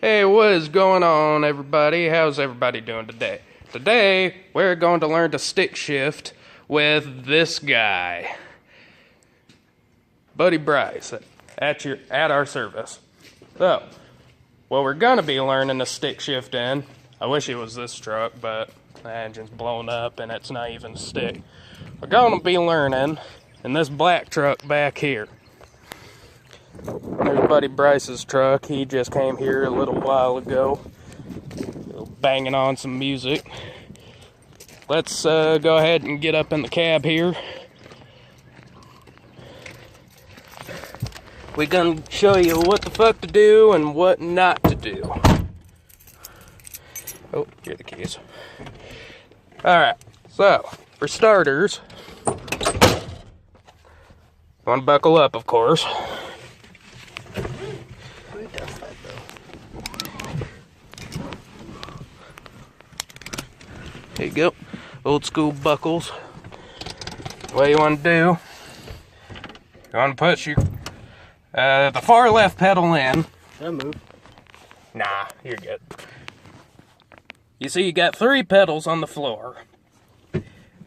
Hey, what is going on, everybody? How's everybody doing today? Today, we're going to learn to stick shift with this guy, Buddy Bryce, at our service. So, what we're gonna be learning to stick shift in, I wish it was this truck, but the engine's blown up and it's not even stick. We're gonna be learning in this black truck back here. There's Buddy Bryce's truck. He just came here a little while ago, banging on some music. Let's go ahead and get up in the cab here. We're gonna show you what the fuck to do and what not to do. Oh, here are the keys. Alright, so, for starters, you want to buckle up, of course. There you go, old school buckles. What you want to do, you want to put your the far left pedal in. That move. Nah, you're good. You see, you got 3 pedals on the floor.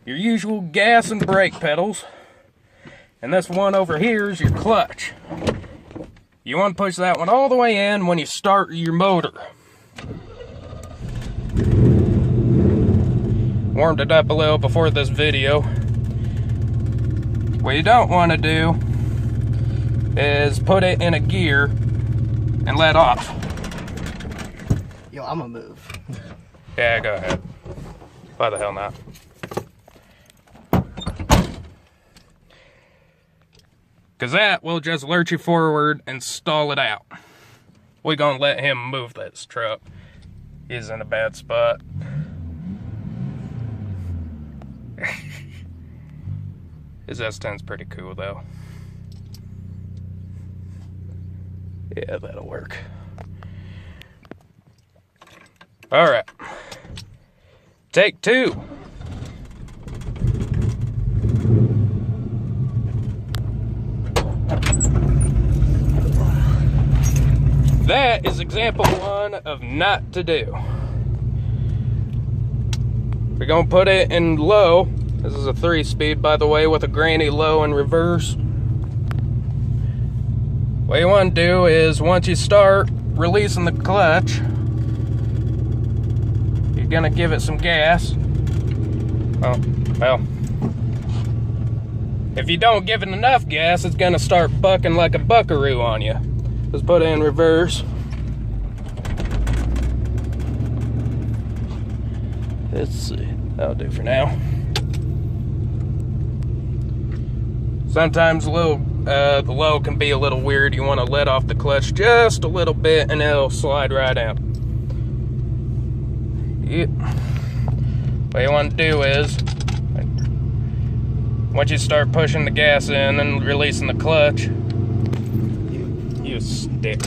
Your usual gas and brake pedals. And this one over here is your clutch. You want to push that one all the way in when you start your motor. Warmed it up a little before this video. What you don't want to do is put it in a gear and let off. Yo, I'm gonna move. Yeah, go ahead. Why the hell not? Because that will just lurch you forward and stall it out. We're gonna let him move this truck. He's in a bad spot. His S10's pretty cool though. Yeah, that'll work. Alright. Take 2. That is example 1 of not to do. We're gonna put it in low. This is a 3-speed, by the way, with a granny low in reverse. What you want to do is, once you start releasing the clutch, you're gonna give it some gas. Oh, well. If you don't give it enough gas, it's gonna start bucking like a Buckaroo on you. Let's put it in reverse. Let's see. That'll do for now. Sometimes the low can be a little weird. You want to let off the clutch just a little bit and it'll slide right out. Yep. What you want to do is, once you start pushing the gas in and releasing the clutch, you stick.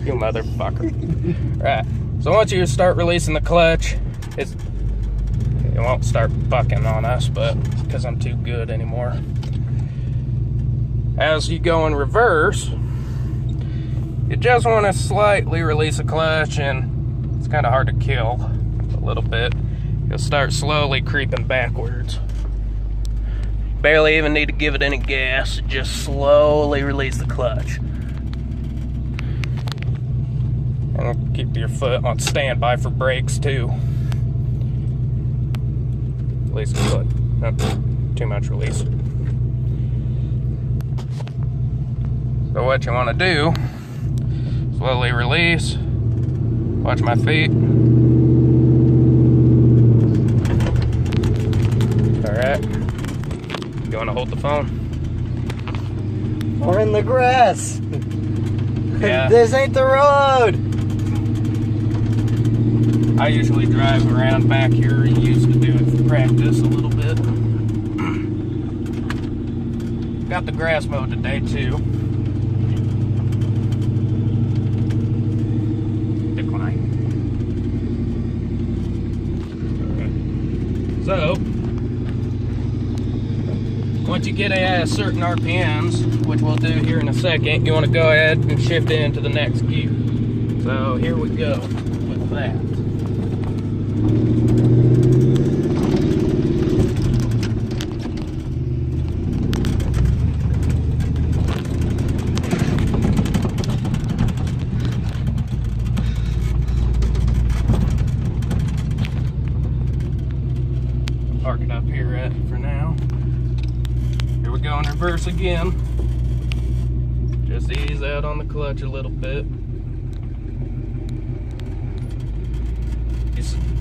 You motherfucker. Right. So once you start releasing the clutch, it won't start bucking on us, but because I'm too good anymore. As you go in reverse, you just want to slightly release the clutch, and it's kind of hard to kill a little bit. You'll start slowly creeping backwards. Barely even need to give it any gas, just slowly release the clutch. And keep your foot on standby for brakes too. Release the foot. Oh, too much release. So what you want to do, slowly release. Watch my feet. Alright. You want to hold the phone? We're in the grass. Yeah. This ain't the road. I usually drive around back here. Used to do it for practice a little bit. Got the grass mowed today too. Decline. Okay. So, once you get at certain RPMs, which we'll do here in a second, you want to go ahead and shift into the next gear. So here we go with that. Park it up here for now. Here we go in reverse again. Just ease out on the clutch a little bit.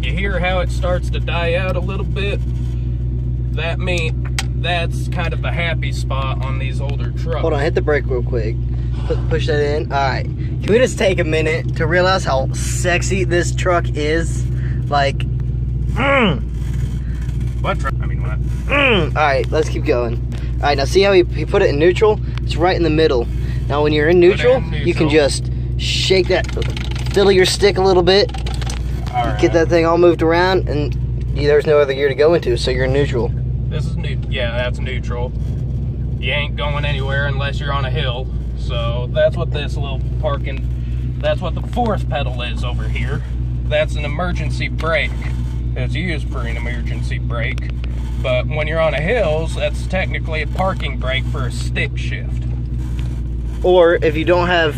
You hear how it starts to die out a little bit? That's kind of a happy spot on these older trucks. Hold on, hit the brake real quick. Push that in. Alright. Can we just take a minute to realize how sexy this truck is? Like, What truck? I mean, what? Alright, let's keep going. Alright, now see how he put it in neutral? It's right in the middle. Now when you're in neutral, you can just shake that, fiddle your stick a little bit, get that thing all moved around, and there's no other gear to go into, so you're in neutral. This is new. Yeah, that's neutral. You ain't going anywhere unless you're on a hill. So that's what this little that's what the fourth pedal is over here. That's an emergency brake. It's used for an emergency brake. But when you're on a hills, that's technically a parking brake for a stick shift. Or if you don't have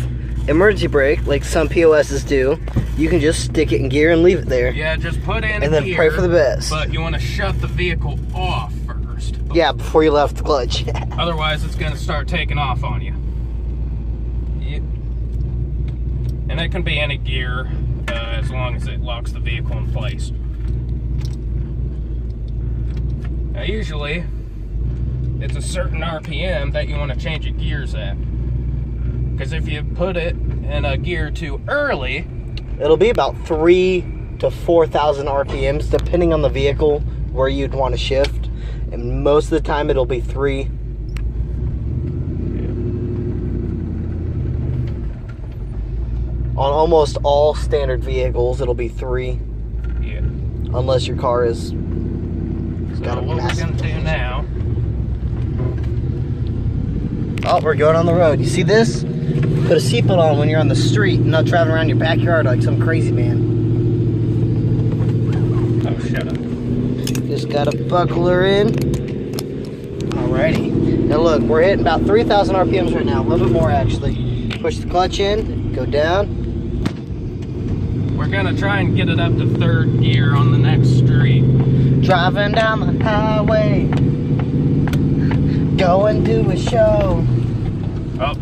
emergency brake, like some POSs do, you can just stick it in gear and leave it there. Yeah, just put in and then gear, pray for the best. But you want to shut the vehicle off first. Yeah, before you left the clutch. Otherwise, it's going to start taking off on you. Yep. And it can be any gear as long as it locks the vehicle in place. Now, usually, it's a certain RPM that you want to change your gears at. Because if you put it in a gear too early, it'll be about 3,000 to 4,000 RPMs, depending on the vehicle where you'd want to shift. And most of the time, it'll be 3. On almost all standard vehicles, it'll be 3. Yeah. Unless your car is got a what massive. we're gonna do now? Oh, we're going on the road. You see this? Put a seatbelt on when you're on the street, not driving around your backyard like some crazy man. Oh, shut up. Just gotta buckle her in. Alrighty. Now look, we're hitting about 3,000 RPMs right now. A little bit more actually. Push the clutch in, go down. We're gonna try and get it up to 3rd gear on the next street. Driving down the highway, going to a show. Oh,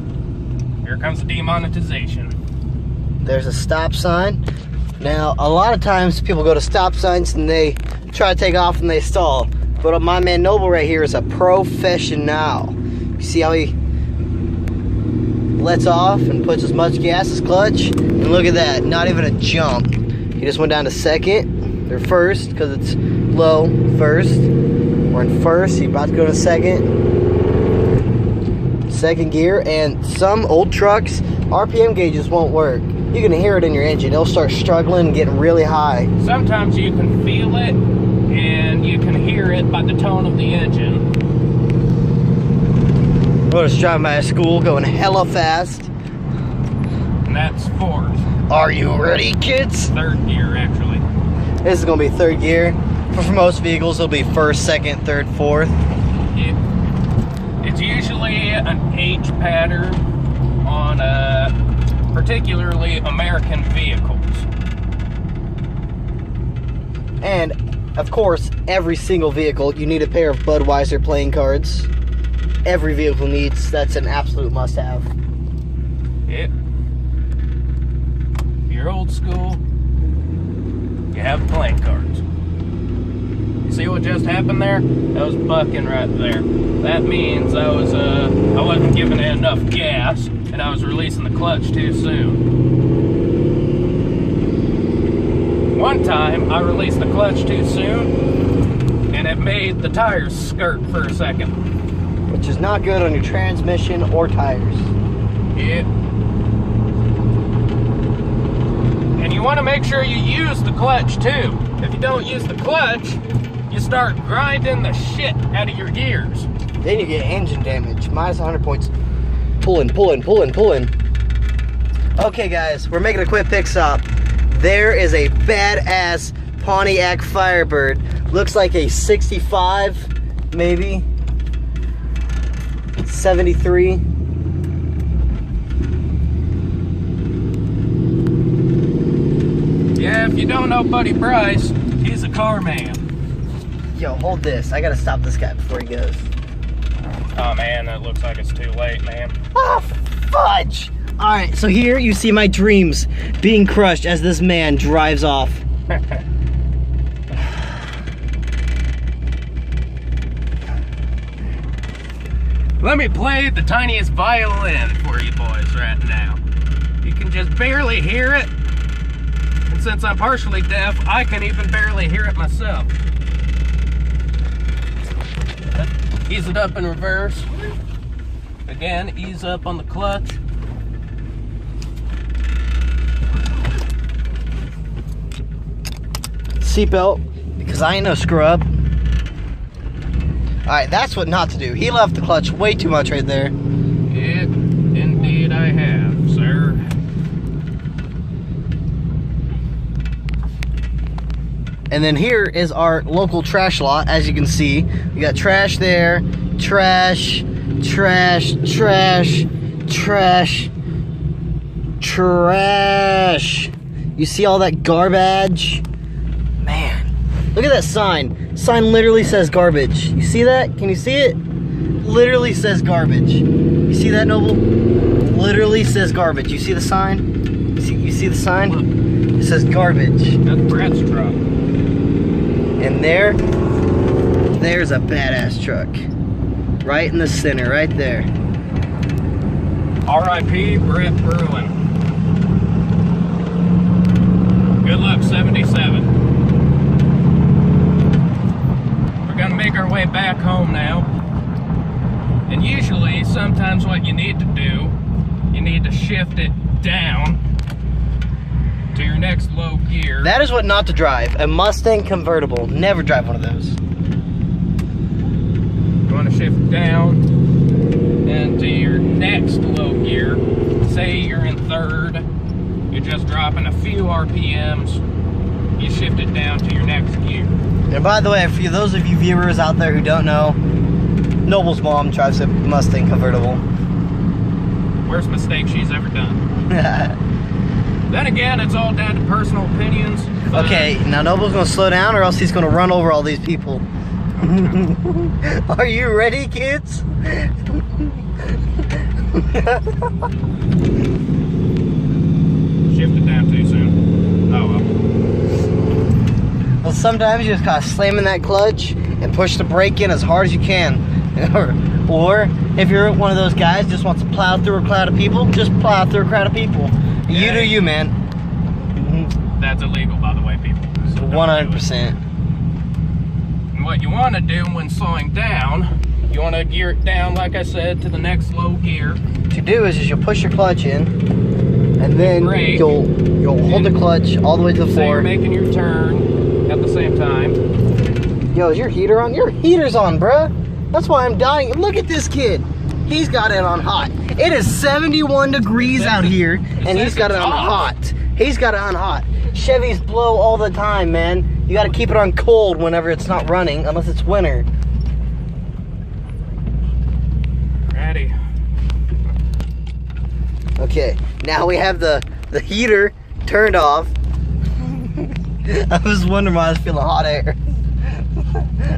here comes the demonetization. There's a stop sign. Now, a lot of times people go to stop signs and they try to take off and they stall. But my man Noble right here is a professional. You see how he lets off and puts as much gas as clutch? And look at that, not even a jump. He just went down to 2nd, or 1st, because it's low, 1st. We're in 1st, he's about to go to 2nd. 2nd gear, and some old trucks, RPM gauges won't work. You can hear it in your engine. It'll start struggling and getting really high. Sometimes you can feel it, and you can hear it by the tone of the engine. We're just driving by a school going hella fast. And that's 4th. Are you ready, kids? 3rd gear, actually. This is going to be 3rd gear. For most vehicles, it'll be 1st, 2nd, 3rd, 4th. Yeah. It's usually an H pattern on particularly American vehicles. And, of course, every single vehicle, you need a pair of Budweiser playing cards. Every vehicle needs, that's an absolute must-have. Yep. If you're old school, you have playing cards. You see what just happened there? That was bucking right there. That means I wasn't giving it enough gas, and I was releasing the clutch too soon. One time, I released the clutch too soon, and it made the tires skirt for a second. Which is not good on your transmission or tires. Yeah. And you want to make sure you use the clutch too. If you don't use the clutch, you start grinding the shit out of your gears. Then you get engine damage. Minus 100 points. Pulling, pulling, pulling, pulling. Okay guys, we're making a quick pit stop. There is a badass Pontiac Firebird. Looks like a 65, maybe. 73. Yeah, if you don't know Buddy Bryce, he's a car man. Yo, hold this. I gotta stop this guy before he goes. Oh man, that looks like it's too late, man. Oh, fudge! Alright, so here you see my dreams being crushed as this man drives off. Let me play the tiniest violin for you boys right now. You can just barely hear it. And since I'm partially deaf, I can even barely hear it myself. Ease it up in reverse. Again, ease up on the clutch. Seatbelt, because I ain't no scrub. Alright, that's what not to do. He left the clutch way too much right there. Yeah, indeed I have, sir. And then here is our local trash lot, as you can see. We got trash there, trash, trash, trash, trash, trash. You see all that garbage? Man, look at that sign. Sign literally says garbage. You see that? Can you see it? Literally says garbage. You see that, Noble? Literally says garbage. You see the sign? You see the sign? It says garbage. That's Brad's truck. And there's a badass truck. Right in the center, right there. R.I.P. Brett Bruin. Good luck, 77. We're gonna make our way back home now. And usually, sometimes what you need to do, you need to shift it down to your next low gear. That is what not to drive. A Mustang convertible. Never drive one of those. You want to shift down and to your next low gear. Say you're in third, you're just dropping a few RPMs, you shift it down to your next gear. And by the way, for those of you viewers out there who don't know, Noble's mom drives a Mustang convertible. Worst mistake she's ever done. Then again, it's all down to personal opinions. Okay, now Noble's gonna slow down or else he's gonna run over all these people. Are you ready, kids? Shift it down too soon. Oh well. Well, sometimes you just gotta slam in that clutch and push the brake in as hard as you can. Or if you're one of those guys just wants to plow through a crowd of people, just plow through a crowd of people. Yeah. You do you, man. That's illegal, by the way, people. So 100%. And what you want to do when slowing down, you want to gear it down, like I said, to the next low gear. What you do is you'll push your clutch in, and then you'll hold the clutch all the way to the floor. You're making your turn at the same time. Yo, is your heater on? Your heater's on, bruh. That's why I'm dying. Look at this kid. He's got it on hot. It is 71 degrees out here, and he's got it on hot. He's got it on hot. Chevys blow all the time, man. You got to keep it on cold whenever it's not running, unless it's winter. Ready. Okay, now we have the heater turned off. I was wondering why I was feeling hot air.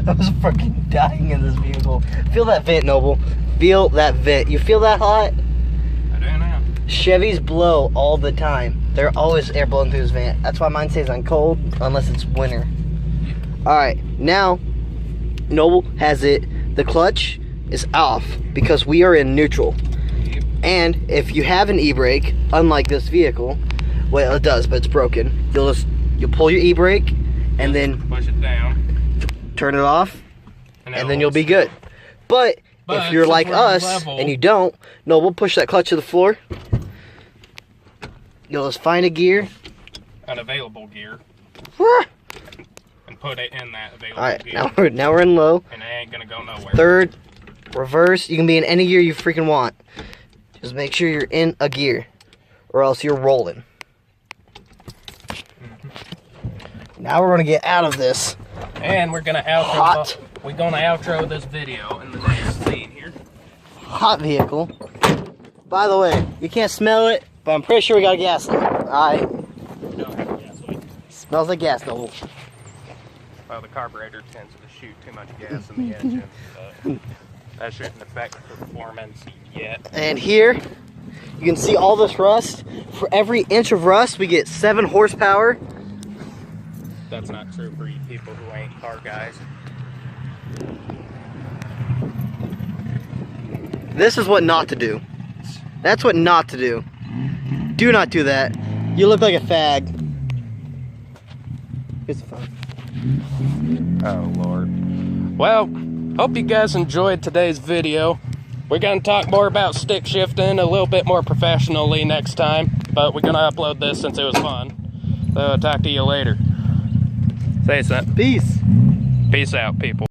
I was fucking dying in this vehicle. Feel that vent, Noble. Feel that vent. You feel that hot? I do now. Chevys blow all the time. They're always air blowing through this vent. That's why mine stays on cold unless it's winter. Alright, now Noble has it. The clutch is off because we are in neutral. And if you have an e-brake, unlike this vehicle, well, it does, but it's broken. You'll pull your e-brake and then push it down, turn it off, and then you'll be good. But if you're like us and you don't, no, we'll push that clutch to the floor. You'll just find a gear, an available gear, and put it in that available gear. Alright, now we're in low. And it ain't gonna go nowhere. Third, reverse. You can be in any gear you freaking want. Just make sure you're in a gear. or else you're rolling. Now we're gonna get out of this. And we're gonna outro this video in the next scene here. Hot vehicle. By the way, you can't smell it, but I'm pretty sure we got a gas leak. Alright. Smells like gas, though. Well, the carburetor tends to shoot too much gas in the engine, but that shouldn't affect performance yet. And here, you can see all this rust. For every inch of rust, we get 7 horsepower. That's not true for you people who ain't car guys. This is what not to do. That's what not to do. Do not do that. You look like a fag. It's fun. Oh, Lord. Well, hope you guys enjoyed today's video. We're going to talk more about stick shifting a little bit more professionally next time, but we're going to upload this since it was fun. So, talk to you later. Say something. Peace. Peace out, people.